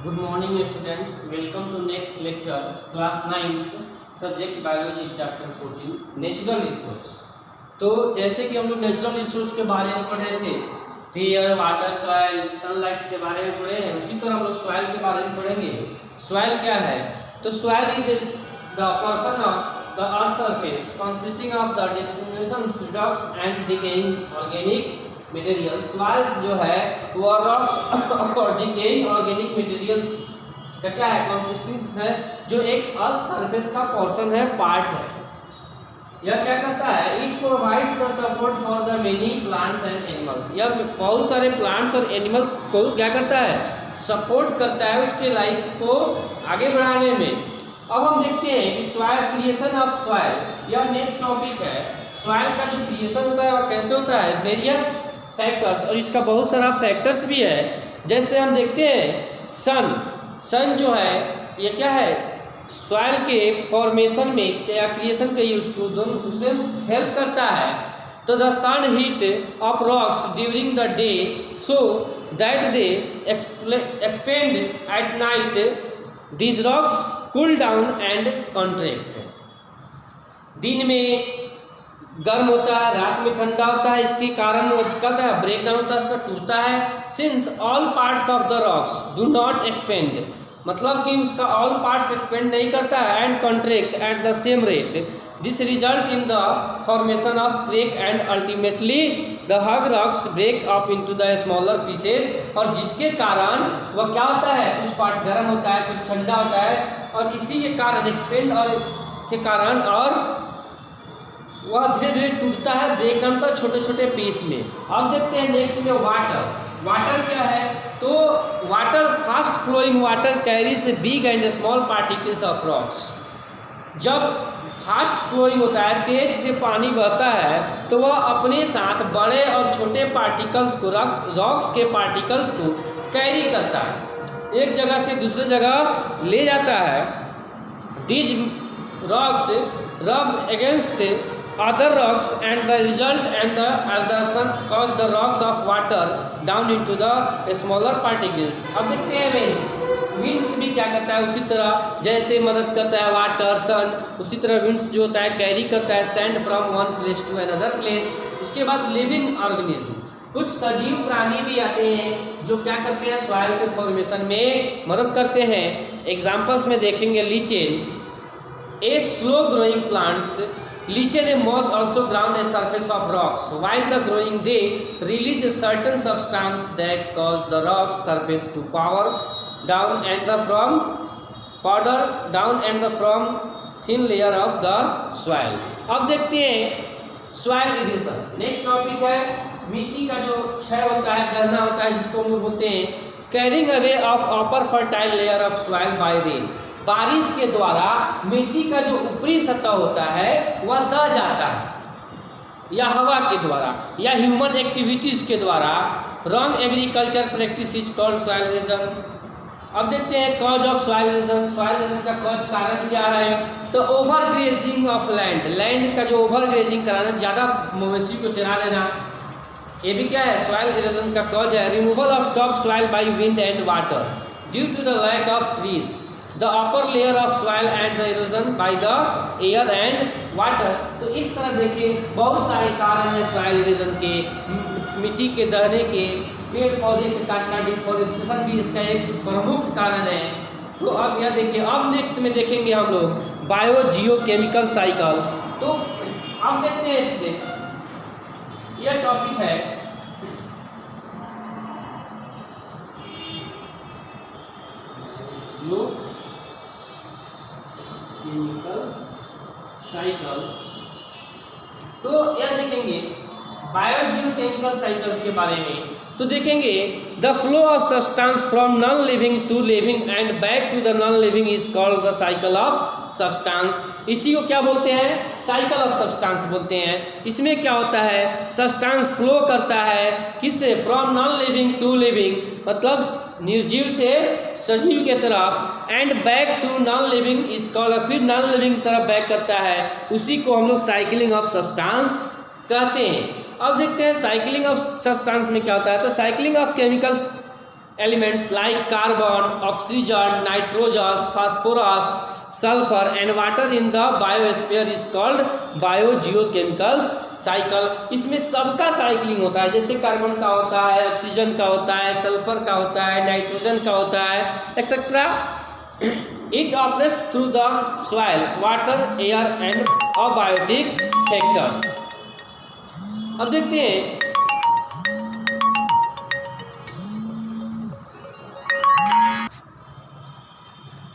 Good morning students. Welcome to next lecture, class 9th, subject biology, chapter 14, natural resource. तो जैसे कि हम लोग नेचुरल रिसोर्स के बारे में पढ़े थे, एयर, वाटर, सॉइल, सनलाइट के बारे में पढ़े हैं, उसी तरह हम लोग सॉइल के बारे में पढ़ेंगे। सॉइल क्या है? तो soil is the portion of the earth surface consisting of the distribution rocks and decaying organic material. Soil जो है वो रॉक्स और डिकेइंग ऑर्गेनिक मटेरियल्स का क्या है, कंसिस्टिंग है, जो एक अर्थ सरफेस का पोर्शन है, पार्ट है। यह क्या करता है? It provides the support for the many plants and animals. यह बहुत सारे प्लांट्स और एनिमल्स को क्या करता है? सपोर्ट करता है उसके लाइफ को आगे बढ़ाने में। अब हम देखते हैं कि सॉइल, क्रिएशन ऑफ सॉइल, यह नेक्स्ट टॉपिक है। सॉइल का जो क्रिएशन होता है वह कैसे होता है? वेरियस फैक्टर्स, और इसका बहुत सारा फैक्टर्स भी है। जैसे हम देखते हैं सन जो है ये क्या है? सॉइल के फॉर्मेशन में या क्रिएशन के उसको दोनों उसमें हेल्प करता है। तो the sun heat of rocks during the day so that they expand at night, these rocks cool down and contract. दिन में गर्म होता है, रात में ठंडा होता है, इसके कारण वो कहता है ब्रेक डाउन होता है, उसका टूटता है। Since all parts of the rocks do not expand, मतलब कि उसका ऑल पार्ट्स एक्सपेंड नहीं करता है, and contract at the same rate, this result in the formation of crack and ultimately the huge rocks break up into the smaller pieces. और जिसके कारण वह क्या होता है? कुछ पार्ट गर्म होता है, कुछ ठंडा होता है, और इसी के कारण एक्सपेंड और के कारण और वह धीरे धीरे टूटता है, ब्रेक डाउन का छोटे छोटे पीस में। अब देखते हैं नेक्स्ट में वाटर क्या है? तो water, fast flowing water carries big and small particles of rocks. जब फास्ट फ्लोइंग होता है, तेज से पानी बहता है, तो वह अपने साथ बड़े और छोटे पार्टिकल्स को, रॉक्स के पार्टिकल्स को कैरी करता है, एक जगह से दूसरे जगह ले जाता है। दीज रॉक्स रब against other rocks and the result and the absorption cause the rocks of water down into the smaller particles। अब देखते हैं winds भी क्या करता है? उसी तरह जैसे मदद करता है वाटर, सन, उसी तरह winds जो होता है कैरी करता है sand from one place to another place। उसके बाद लिविंग ऑर्गेनिज्म, कुछ सजीव प्राणी भी आते हैं जो क्या करते हैं? सॉइल के फॉर्मेशन में मदद करते हैं। एग्जाम्पल्स में देखेंगे lichen, a slow growing plants. Lichen and moss also ground a surface of rocks. While the growing, they release a certain substance that cause the rock's surface to powder down and the from thin layer of the soil। अब देखते हैं soil erosion. Next topic है मिट्टी का जो क्षय होता है, गलना होता है, जिसको हम लोग बोलते हैं carrying away of upper fertile layer of soil by rain. बारिश के द्वारा मिट्टी का जो ऊपरी सतह होता है वह दह जाता है, या हवा के द्वारा, या ह्यूमन एक्टिविटीज़ के द्वारा। Wrong agriculture practice is called soil erosion. अब देखते हैं cause of soil erosion. Soil erosion का कॉज कारण क्या है? तो ओवर ग्रेजिंग ऑफ लैंड का जो ओवर ग्रेजिंग कराना, ज़्यादा मवेशी को चरा लेना, ये भी क्या है? सॉइल इरोजन का कॉज है। Removal of top soil by wind and water due to the lack of trees, the upper layer of soil and the erosion by the air and water। तो इस तरह देखिए बहुत सारे कारण हैं सॉइल इरोजन के, मिट्टी के दहने के, पेड़ पौधे के काटना, डिफॉरेस्टेशन भी इसका एक प्रमुख कारण है। तो अब यह देखिए, अब नेक्स्ट में देखेंगे हम लोग बायो जियो केमिकल साइकिल। तो अब देखते हैं स्टूडेंट, यह टॉपिक है केमिकल्स साइकिल। तो यह देखेंगे बायोजियोकेमिकल साइकिल्स के बारे में। तो देखेंगे the flow of substance from non living to living and back to the non living is called the cycle of substance. इसी को क्या बोलते हैं? साइकिल ऑफ सब्सटेंस बोलते हैं। इसमें क्या होता है? सब्सटेंस फ्लो करता है किससे? From non living to living, मतलब निर्जीव से सजीव के तरफ, and back to non living is called, फिर नॉन लिविंग तरफ बैक करता है, उसी को हम लोग साइकिलिंग ऑफ सब्सटेंस कहते हैं। अब देखते हैं साइकिलिंग ऑफ सब्सटेंस में क्या होता है। तो cycling of chemicals elements like carbon, oxygen, nitrogen, phosphorus, sulfur and water in the biosphere is called biogeochemicals cycle। इसमें सबका साइक्लिंग होता है, जैसे कार्बन का होता है, ऑक्सीजन का होता है, सल्फर का होता है, नाइट्रोजन का होता है, etcetera. It operates through the soil, water, air and abiotic factors. अब देखते हैं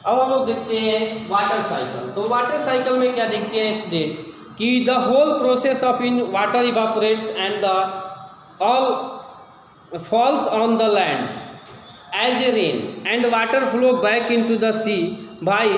अब हम लोग देखते हैं वाटर साइकिल। तो वाटर साइकिल में क्या देखते हैं स्टूडेंट कि the whole process of in water evaporates and the all falls on the lands as a rain and water flow back into the sea by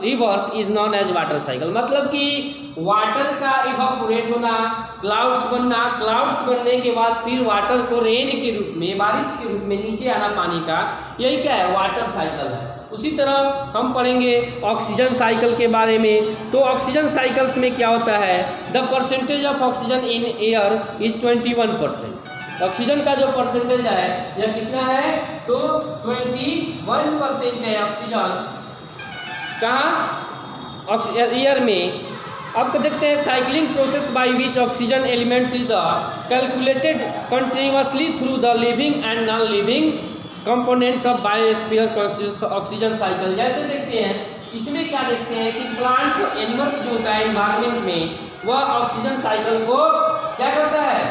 rivers is known as water cycle. मतलब कि water का evaporate होना, clouds बनना, clouds बनने के बाद फिर water को रेन के रूप में, बारिश के रूप में नीचे आना पानी का, यही क्या है, वाटर साइकिल है। उसी तरह हम पढ़ेंगे ऑक्सीजन साइकिल के बारे में। तो ऑक्सीजन साइकिल्स में क्या होता है, the percentage of oxygen in air is 21%। Oxygen का जो परसेंटेज है यह कितना है, तो 21% है ऑक्सीजन कहाँ, एयर में। अब तो देखते हैं cycling process by which oxygen elements is the calculated continuously through the living and non living components of biosphere oxygen cycle. जैसे देखते हैं इसमें क्या देखते हैं कि प्लांट्स और एनिमल्स जो होता है एनवायरमेंट में, वह ऑक्सीजन साइकिल को क्या करता है,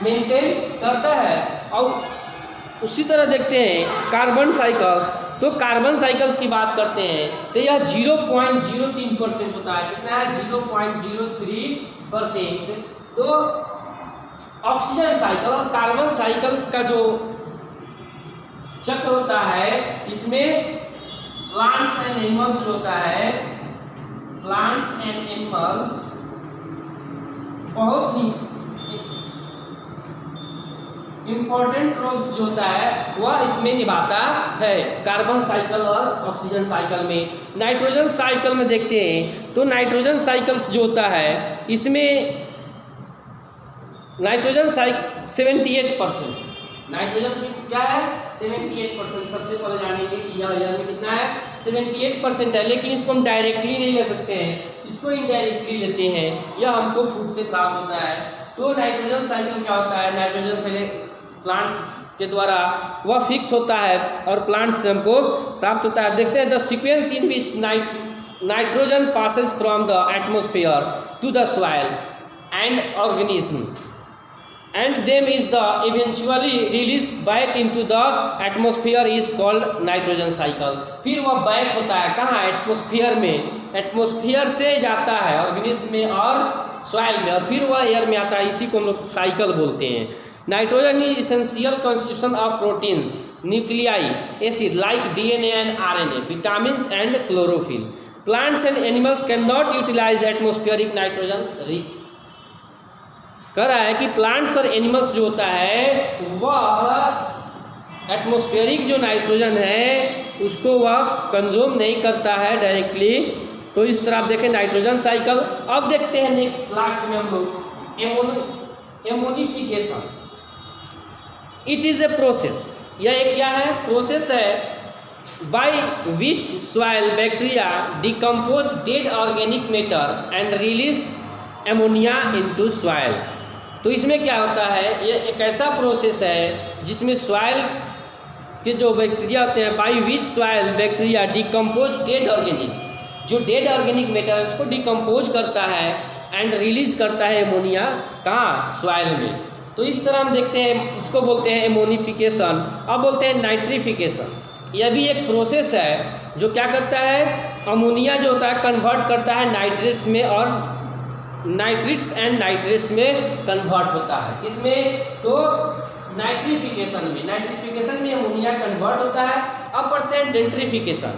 मेंटेन करता है। और उसी तरह देखते हैं कार्बन साइकिल्स। तो कार्बन साइकिल्स की बात करते हैं तो यह 0.03% होता है। कितना है, 0.03%। तो ऑक्सीजन साइकिल और कार्बन साइकिल्स का जो चक्र होता है, इसमें प्लांट्स एंड एनिमल्स जो होता है, प्लांट्स एंड एनिमल्स बहुत ही इम्पोर्टेंट रोल्स जो होता है वह इसमें निभाता है, कार्बन साइकिल और ऑक्सीजन साइकिल में। नाइट्रोजन साइकिल में देखते हैं तो नाइट्रोजन साइकिल्स जो होता है, इसमें नाइट्रोजन 78%, नाइट्रोजन की क्या है, 78%। सबसे पहले जानेंगे कि यह में कितना है, 78% है। लेकिन इसको हम डायरेक्टली नहीं ले सकते हैं, इसको इनडायरेक्टली लेते हैं, यह हमको फूड से प्राप्त होता है। तो नाइट्रोजन साइकिल क्या होता है, नाइट्रोजन पहले प्लांट्स के द्वारा वह फिक्स होता है और प्लांट से हमको प्राप्त होता है। देखते हैं the sequence in which nitrogen passes from the atmosphere to the soil and organism and them is the eventually released back into the atmosphere is called nitrogen cycle। फिर वह बैक होता है कहाँ, एटमोस्फियर में, एटमोस्फियर से जाता है organism में और सॉइल में, और फिर वह एयर में आता है। इसी को हम लोग साइकिल बोलते हैं। Nitrogen is essential constitution of proteins, nuclei acid like DNA and RNA, vitamins and chlorophyll. Plants and animals can not utilize atmospheric nitrogen. कह रहा है कि प्लांट्स और एनिमल्स जो होता है वह एटमॉस्फेरिक जो नाइट्रोजन है उसको वह कंज्यूम नहीं करता है डायरेक्टली। तो इस तरह आप देखें नाइट्रोजन साइकिल। अब देखते हैं नेक्स्ट लास्ट में हम लोग ammonification. It is a process, यह एक क्या है, प्रोसेस है by which soil bacteria decompose dead organic matter and release ammonia into soil. तो इसमें क्या होता है, ये एक ऐसा प्रोसेस है जिसमें सॉइल के जो बैक्टीरिया होते हैं, by which soil bacteria decompose dead organic, जो डेड ऑर्गेनिक मैटर है उसको डिकम्पोज करता है एंड रिलीज करता है एमोनिया कहाँ, सॉइल में। तो इस तरह हम देखते हैं, इसको बोलते हैं एमोनिफिकेशन। अब बोलते हैं नाइट्रिफिकेशन। यह भी एक प्रोसेस है जो क्या करता है, अमोनिया जो होता है कन्वर्ट करता है नाइट्रेट्स में और नाइट्रेट्स एंड नाइट्रेट्स में कन्वर्ट होता है। किसमें, तो नाइट्रिफिकेशन में। नाइट्रिफिकेशन में अमोनिया कन्वर्ट होता है। अब पढ़ते हैं denitrification.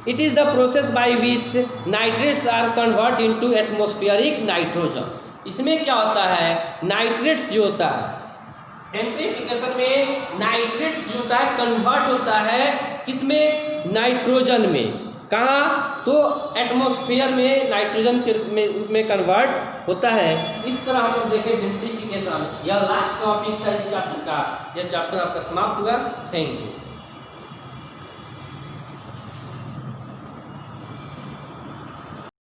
It is the process by which nitrates are convert into atmospheric nitrogen. इसमें क्या होता है, नाइट्रेट्स जो होता है डेंट्रिफिकेशन में नाइट्रेट्स जो होता है कन्वर्ट होता है किसमें, नाइट्रोजन में। कहाँ? तो एटमॉस्फेयर में नाइट्रोजन के में कन्वर्ट होता है। इस तरह हम लोग देखें विंट्रिफिकेशन। यह लास्ट टॉपिक था इस चैप्टर का। यह चैप्टर आपका समाप्त हुआ। Thank you.